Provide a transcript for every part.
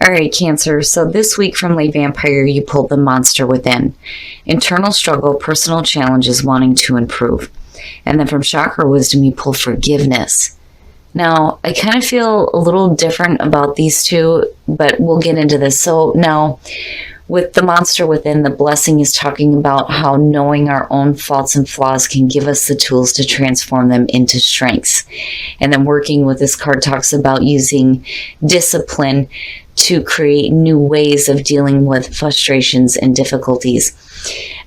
All right, Cancer. So this week from Lay Vampire, you pulled the monster within. Internal struggle, personal challenges, wanting to improve. And then from Chakra Wisdom, you pulled forgiveness. Now, I kind of feel a little different about these two, but we'll get into this. So now, with the monster within, the blessing is talking about how knowing our own faults and flaws can give us the tools to transform them into strengths. And then working with this card talks about using discipline to create new ways of dealing with frustrations and difficulties.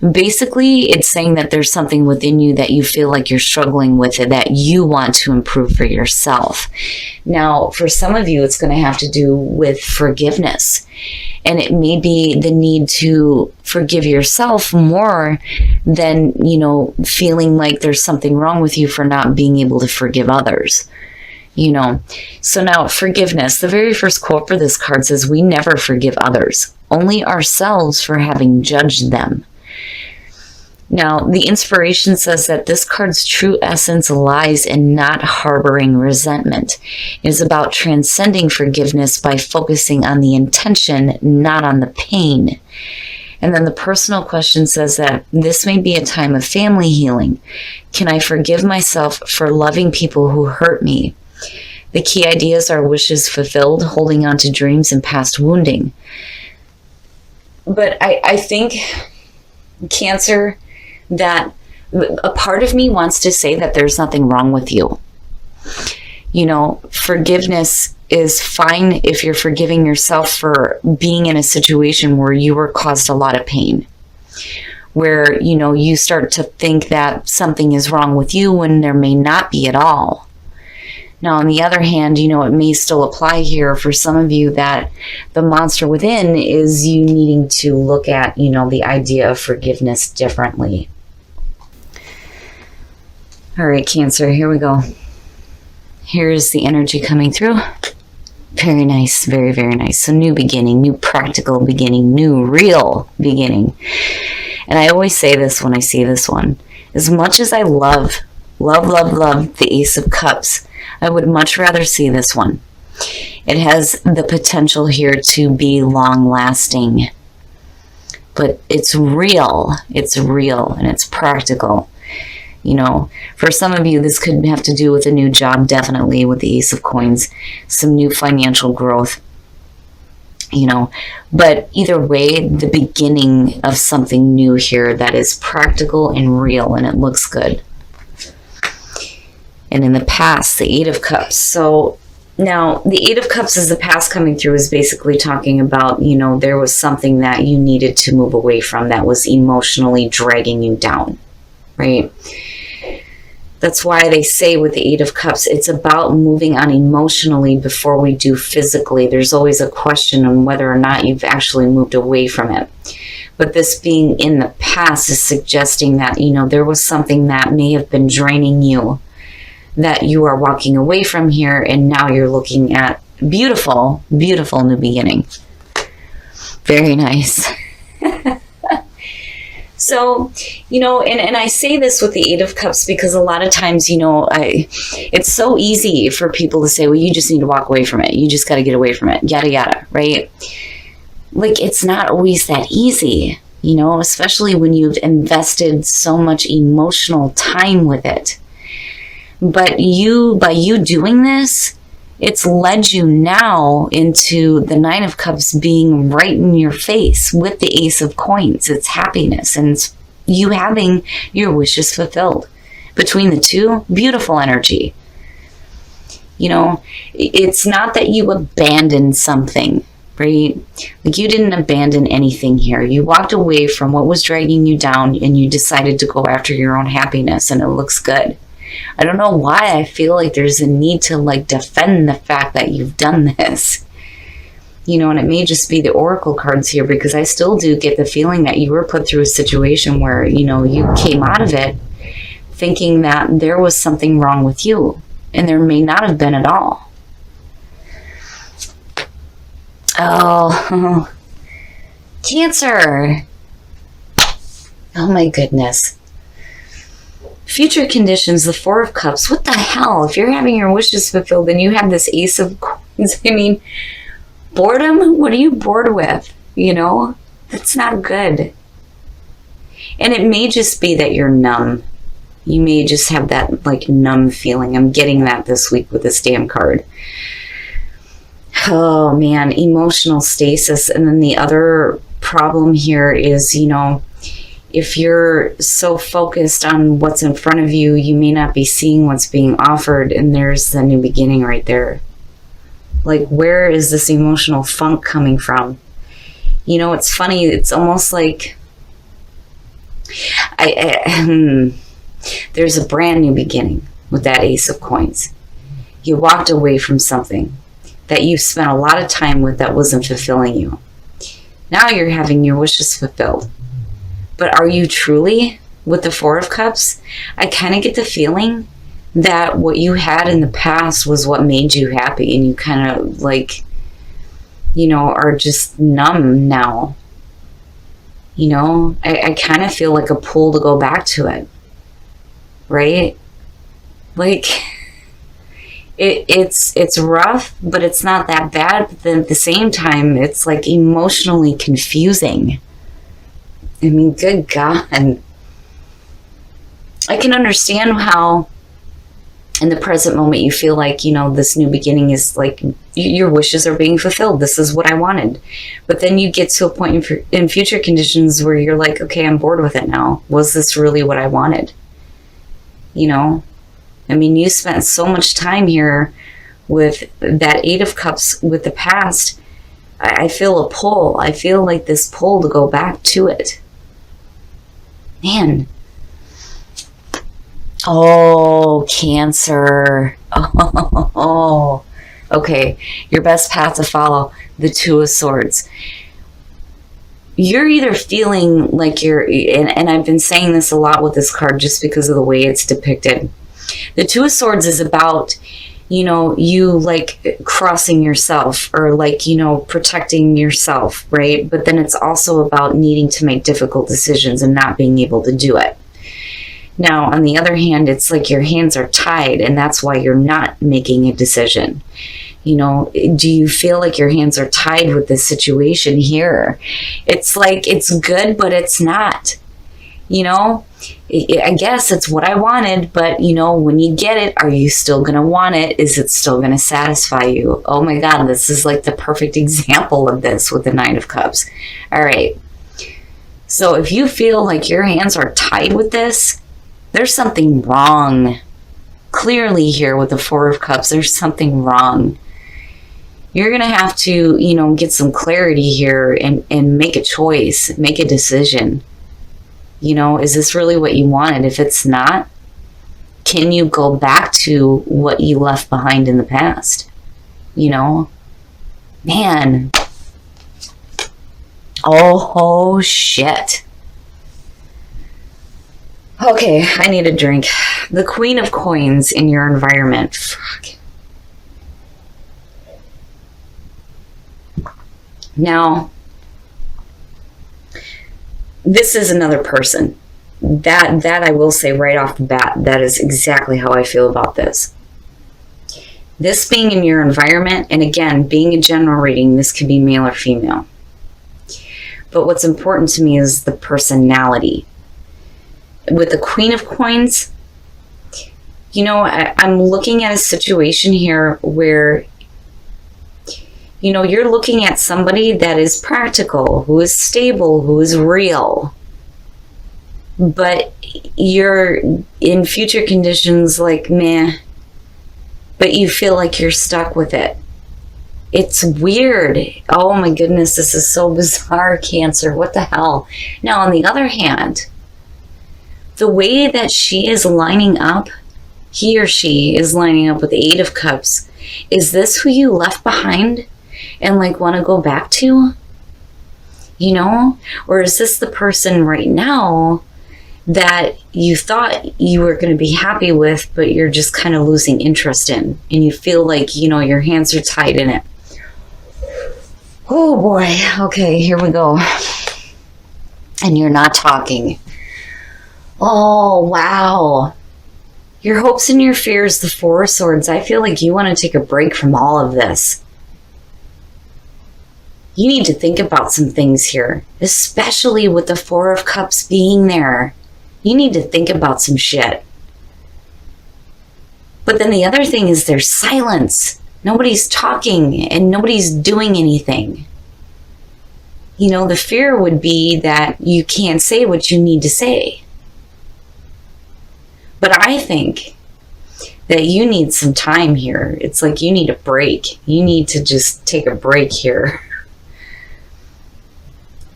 Basically, it's saying that there's something within you that you feel like you're struggling with it, that you want to improve for yourself. Now, for some of you, it's going to have to do with forgiveness. And it may be the need to forgive yourself more than, feeling like there's something wrong with you for not being able to forgive others. So now forgiveness, the very first quote for this card says, we never forgive others, only ourselves for having judged them. Now, the inspiration says that this card's true essence lies in not harboring resentment. It is about transcending forgiveness by focusing on the intention, not on the pain. And then the personal question says that this may be a time of family healing. Can I forgive myself for loving people who hurt me? The key ideas are wishes fulfilled, holding on to dreams, and past wounding. But I think, Cancer, that a part of me wants to say that there's nothing wrong with you. Forgiveness is fine if you're forgiving yourself for being in a situation where you were caused a lot of pain. Where, you start to think that something is wrong with you when there may not be at all. Now, on the other hand, it may still apply here for some of you that the monster within is you needing to look at, the idea of forgiveness differently. All right, Cancer, here we go. Here's the energy coming through. Very nice, very, very nice. So new beginning, new practical beginning, new real beginning. And I always say this when I see this one. As much as I love the Ace of Cups, I would much rather see this one. It has the potential here to be long-lasting. But it's real, and it's practical. For some of you, this could have to do with a new job, definitely, with the Ace of Coins. Some new financial growth. But either way, the beginning of something new here that is practical and real, and it looks good. And in the past, the Eight of Cups. So now the Eight of Cups is the past coming through, is basically talking about, there was something that you needed to move away from that was emotionally dragging you down, right? That's why they say with the Eight of Cups, it's about moving on emotionally before we do physically. There's always a question on whether or not you've actually moved away from it. But this being in the past is suggesting that, there was something that may have been draining you, that you are walking away from here, and now you're looking at beautiful, beautiful new beginning. Very nice. So, and I say this with the Eight of Cups because a lot of times, it's so easy for people to say, well, you just need to walk away from it. You just got to get away from it, yada, yada, right? Like, it's not always that easy, especially when you've invested so much emotional time with it. But by you doing this, it's led you now into the Nine of Cups being right in your face with the Ace of Coins. It's happiness, and it's you having your wishes fulfilled. Between the two, beautiful energy. It's not that you abandoned something, right? Like, you didn't abandon anything here. You walked away from what was dragging you down, and you decided to go after your own happiness, and it looks good. I don't know why I feel like there's a need to defend the fact that you've done this. And it may just be the oracle cards here, because I still do get the feeling that you were put through a situation where, you came out of it thinking that there was something wrong with you, and there may not have been at all. Oh, Cancer. Oh my goodness. Future conditions, the Four of Cups. What the hell? If you're having your wishes fulfilled and you have this Ace of Coins, Boredom? What are you bored with? That's not good. And it may just be that you're numb. You may just have that like numb feeling. I'm getting that this week with this damn card. Oh man, emotional stasis. And then the other problem here is, if you're so focused on what's in front of you, you may not be seeing what's being offered. And there's the new beginning right there. Like, where is this emotional funk coming from? It's funny. It's almost like there's a brand new beginning with that Ace of Coins. You walked away from something that you spent a lot of time with that wasn't fulfilling you. Now you're having your wishes fulfilled. But are you truly with the Four of Cups? I kind of get the feeling that what you had in the past was what made you happy, and you kind of like, are just numb now. I kind of feel like a pull to go back to it. Right? Like, it's rough, but it's not that bad. But then at the same time, it's like emotionally confusing. I mean, good God. I can understand how in the present moment you feel like, this new beginning is like your wishes are being fulfilled. This is what I wanted. But then you get to a point in future conditions where you're like, okay, I'm bored with it now. Was this really what I wanted? I mean, you spent so much time here with that Eight of Cups with the past. I feel a pull. I feel like this pull to go back to it. Man. Oh, Cancer. Oh. Okay. Your best path to follow, the Two of Swords. You're either feeling like and I've been saying this a lot with this card just because of the way it's depicted. The Two of Swords is about, you like crossing yourself or like, protecting yourself, right? But then it's also about needing to make difficult decisions and not being able to do it. Now, on the other hand, it's like your hands are tied and that's why you're not making a decision. Do you feel like your hands are tied with this situation here? It's like, it's good, but it's not. I guess it's what I wanted, but when you get it, are you still going to want it? Is it still going to satisfy you? Oh my God, this is like the perfect example of this with the Nine of Cups. All right. So if you feel like your hands are tied with this, there's something wrong. Clearly here with the Four of Cups, there's something wrong. You're going to have to, get some clarity here and make a choice, make a decision. Is this really what you wanted? If it's not, can you go back to what you left behind in the past? Man. Oh, shit. Okay, I need a drink. The Queen of Coins in your environment. Fuck. Now, this is another person. That I will say right off the bat, that is exactly how I feel about this. This being in your environment, and again, being a general reading, this could be male or female. But what's important to me is the personality. With the Queen of Coins, I'm looking at a situation here where you're looking at somebody that is practical, who is stable, who is real. But you're in future conditions like, meh. But you feel like you're stuck with it. It's weird. Oh my goodness, this is so bizarre, Cancer. What the hell? Now, on the other hand, the way that she is lining up, he or she is lining up with the Eight of Cups. Is this who you left behind and like want to go back to? Or is this the person right now that you thought you were going to be happy with, but you're just kind of losing interest in, and you feel like, your hands are tied in it? Oh boy. Okay, here we go. And you're not talking. Oh, wow. Your hopes and your fears, the Four of Swords. I feel like you want to take a break from all of this. You need to think about some things here, especially with the Four of Cups being there. You need to think about some shit. But then the other thing is there's silence. Nobody's talking and nobody's doing anything. You know, the fear would be that you can't say what you need to say. But I think that you need some time here. It's like you need a break. You need to just take a break here.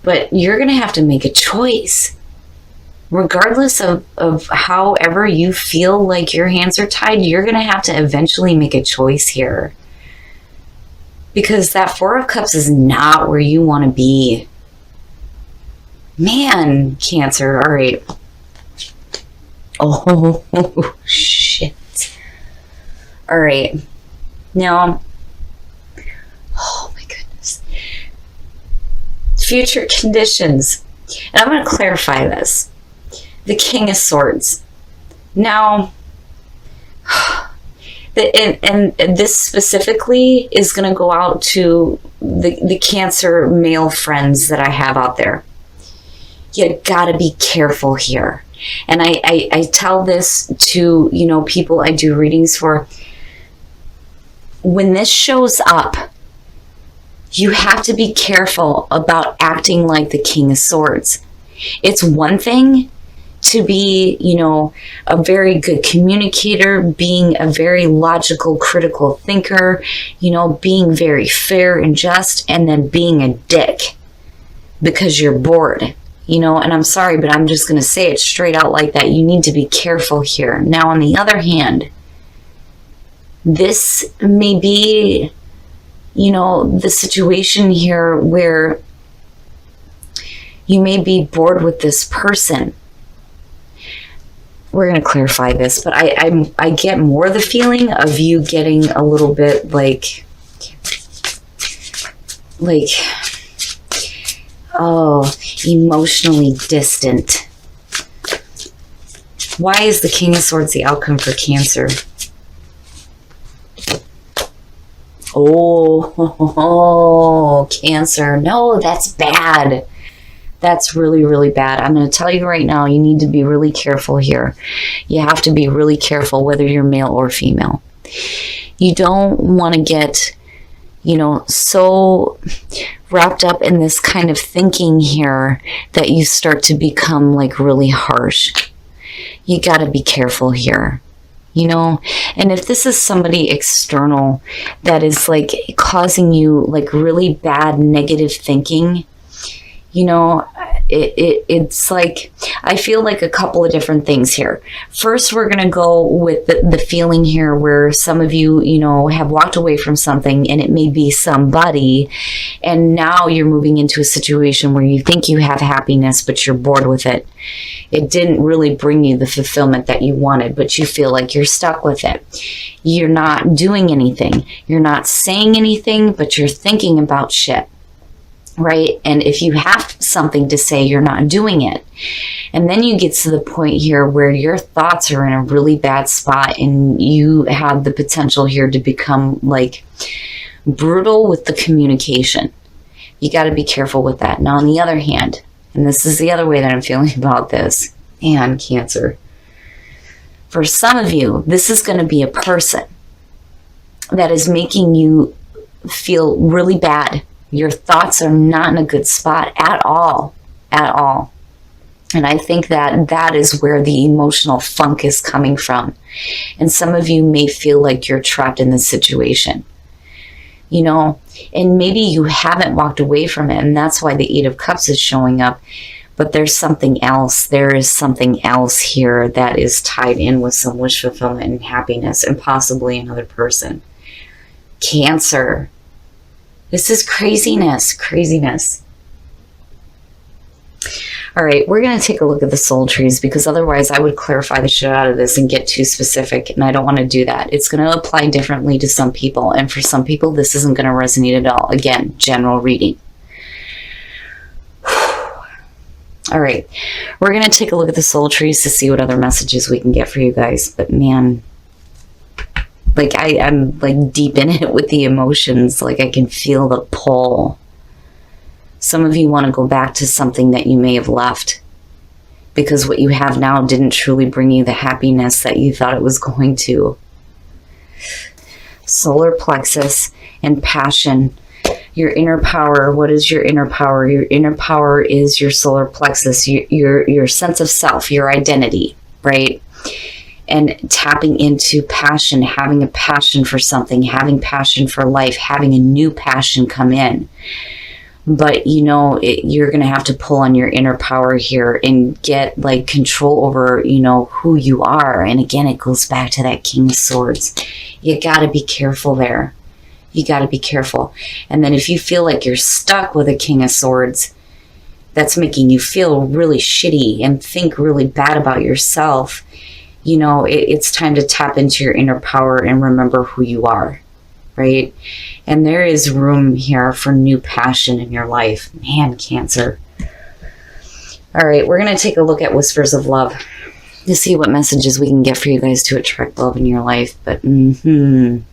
But you're going to have to make a choice. Regardless of however you feel like your hands are tied, you're going to have to eventually make a choice here. Because that Four of Cups is not where you want to be. Man, Cancer. All right. Oh, shit. All right. Now, oh my goodness. Future conditions. And I'm going to clarify this. The King of Swords. Now, and this specifically is going to go out to the Cancer male friends that I have out there. You got to be careful here. And I tell this to, you know, people I do readings for. When this shows up, you have to be careful about acting like the King of Swords. It's one thing to be, you know, a very good communicator, being a very logical, critical thinker, you know, being very fair and just, and then being a dick because you're bored, you know, and I'm sorry, but I'm just going to say it straight out like that. You need to be careful here. Now, on the other hand, this may be, you know, the situation here where you may be bored with this person. We're going to clarify this, but I get more the feeling of you getting a little bit like, oh, emotionally distant. Why is the King of Swords the outcome for Cancer? Oh, Cancer. No, that's bad. That's really, really bad. I'm going to tell you right now, you need to be really careful here. You have to be really careful whether you're male or female. You don't want to get, you know, so wrapped up in this kind of thinking here that you start to become like really harsh. You got to be careful here. You know, and if this is somebody external that is like causing you like really bad negative thinking, you know, it's like, I feel like a couple of different things here. First, we're going to go with the feeling here where some of you, you know, have walked away from something and it may be somebody, and now you're moving into a situation where you think you have happiness, but you're bored with it. It didn't really bring you the fulfillment that you wanted, but you feel like you're stuck with it. You're not doing anything. You're not saying anything, but you're thinking about shit. Right? And if you have something to say, you're not doing it. And then you get to the point here where your thoughts are in a really bad spot and you have the potential here to become like brutal with the communication. You got to be careful with that. Now, on the other hand, and this is the other way that I'm feeling about this, and Cancer, for some of you, this is going to be a person that is making you feel really bad. Your thoughts are not in a good spot at all, at all. And I think that that is where the emotional funk is coming from. And some of you may feel like you're trapped in this situation, you know, and maybe you haven't walked away from it. And that's why the Eight of Cups is showing up. But there's something else. There is something else here that is tied in with some wish fulfillment and happiness and possibly another person. Cancer. This is craziness, craziness. All right, we're going to take a look at the soul trees because otherwise I would clarify the shit out of this and get too specific, and I don't want to do that. It's going to apply differently to some people, and for some people, this isn't going to resonate at all. Again, general reading. All right, we're going to take a look at the soul trees to see what other messages we can get for you guys, but man, like I'm like deep in it with the emotions. Like I can feel the pull. Some of you want to go back to something that you may have left because what you have now didn't truly bring you the happiness that you thought it was going to. Solar plexus and passion. Your inner power. What is your inner power? Your inner power is your solar plexus, your sense of self, your identity, right? And tapping into passion, having a passion for something, having passion for life, having a new passion come in. But, you know, you're going to have to pull on your inner power here and get like control over, you know, who you are. And again, it goes back to that King of Swords. You got to be careful there. You got to be careful. And then if you feel like you're stuck with a King of Swords, that's making you feel really shitty and think really bad about yourself, you know, it's time to tap into your inner power and remember who you are, right? And there is room here for new passion in your life. Man, Cancer. All right, we're going to take a look at Whispers of Love to see what messages we can get for you guys to attract love in your life. But, turn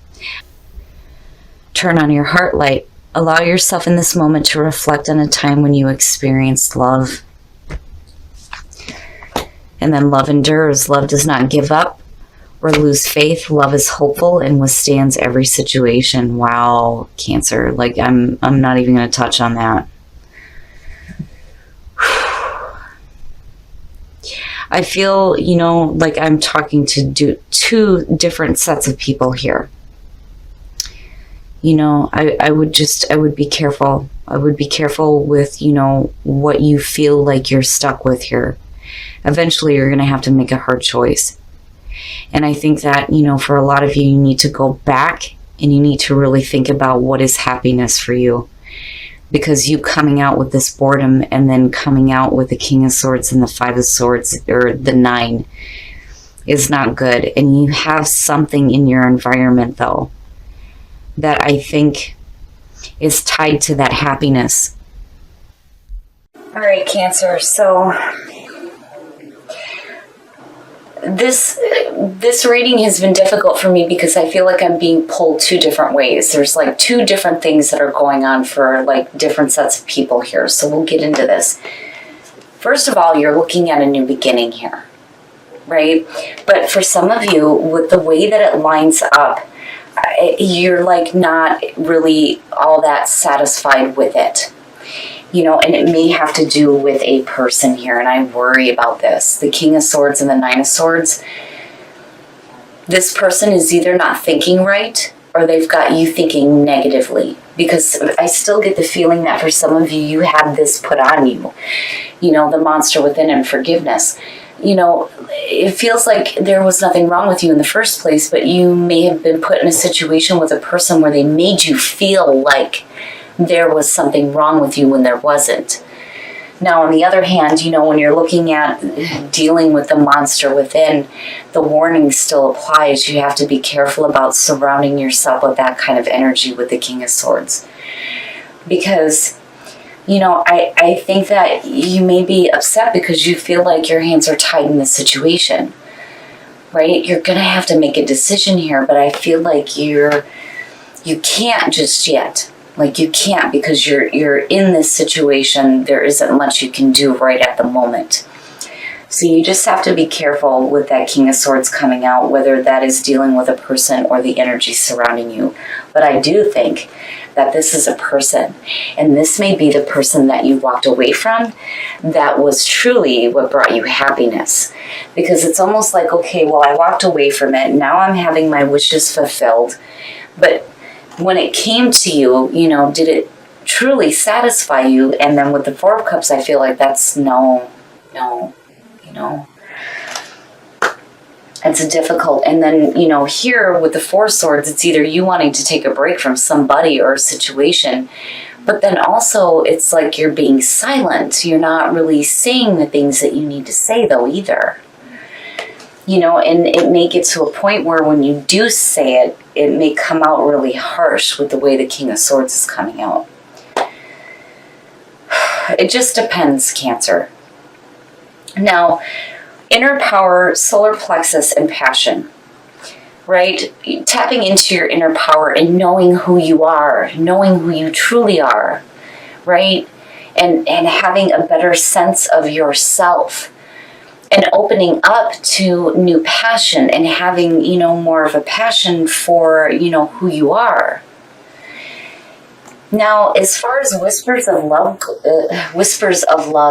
on your heart light. Allow yourself in this moment to reflect on a time when you experienced love. And then love endures. Love does not give up or lose faith. Love is hopeful and withstands every situation. Wow, Cancer. Like, I'm not even going to touch on that. I feel, you know, like I'm talking to two different sets of people here. You know, I would be careful. I would be careful with, you know, what you feel like you're stuck with here. Eventually, you're going to have to make a hard choice. And I think that, you know, for a lot of you, you need to go back and you need to really think about what is happiness for you. Because you coming out with this boredom and then coming out with the King of Swords and the Five of Swords, or the 9, is not good. And you have something in your environment, though, that I think is tied to that happiness. All right, Cancer. So this reading has been difficult for me because I feel like I'm being pulled two different ways. There's like two different things that are going on for like different sets of people here. So we'll get into this. First of all, you're looking at a new beginning here, right? But for some of you, with the way that it lines up, you're like not really all that satisfied with it. You know, and it may have to do with a person here, and I worry about this. The King of Swords and the 9 of Swords. This person is either not thinking right, or they've got you thinking negatively. Because I still get the feeling that for some of you, you had this put on you. You know, the monster within and forgiveness. You know, it feels like there was nothing wrong with you in the first place, but you may have been put in a situation with a person where they made you feel like there was something wrong with you when there wasn't. Now, on the other hand, you know, when you're looking at dealing with the monster within, the warning still applies. You have to be careful about surrounding yourself with that kind of energy with the King of Swords. Because, you know, I think that you may be upset because you feel like your hands are tied in the situation, right? You're going to have to make a decision here, but I feel like you can't just yet. Like you can't, because you're in this situation. There isn't much you can do right at the moment. So you just have to be careful with that King of Swords coming out, whether that is dealing with a person or the energy surrounding you. But I do think that this is a person, and this may be the person that you walked away from that was truly what brought you happiness. Because it's almost like, okay, well, I walked away from it. Now I'm having my wishes fulfilled. But when it came to you, you know, did it truly satisfy you? And then with the Four of Cups, I feel like that's no, you know. It's difficult. And then, you know, here with the Four Swords, it's either you wanting to take a break from somebody or a situation, but then also it's like you're being silent. You're not really saying the things that you need to say, though, either. You know, and it may get to a point where when you do say it, it may come out really harsh with the way the King of Swords is coming out. It just depends, Cancer. Now, inner power, solar plexus, and passion, right? Tapping into your inner power and knowing who you are, knowing who you truly are, right? and having a better sense of yourself, and opening up to new passion and having, more of a passion for, who you are. Now, as far as whispers of love,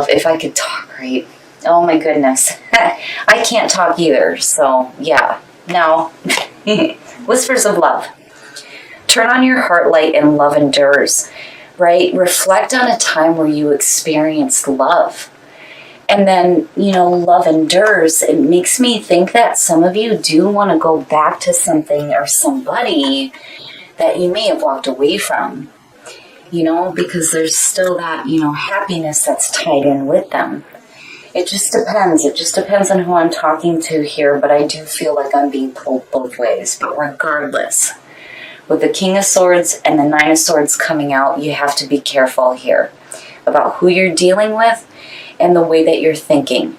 if I could talk right. Oh my goodness. I can't talk either. So yeah. Now, whispers of love. Turn on your heart light and love endures, right? Reflect on a time where you experienced love. And then, love endures. It makes me think that some of you do want to go back to something or somebody that you may have walked away from, because there's still that, happiness that's tied in with them. It just depends. It just depends on who I'm talking to here, but I do feel like I'm being pulled both ways. But regardless, with the King of Swords and the Nine of Swords coming out, you have to be careful here about who you're dealing with and the way that you're thinking.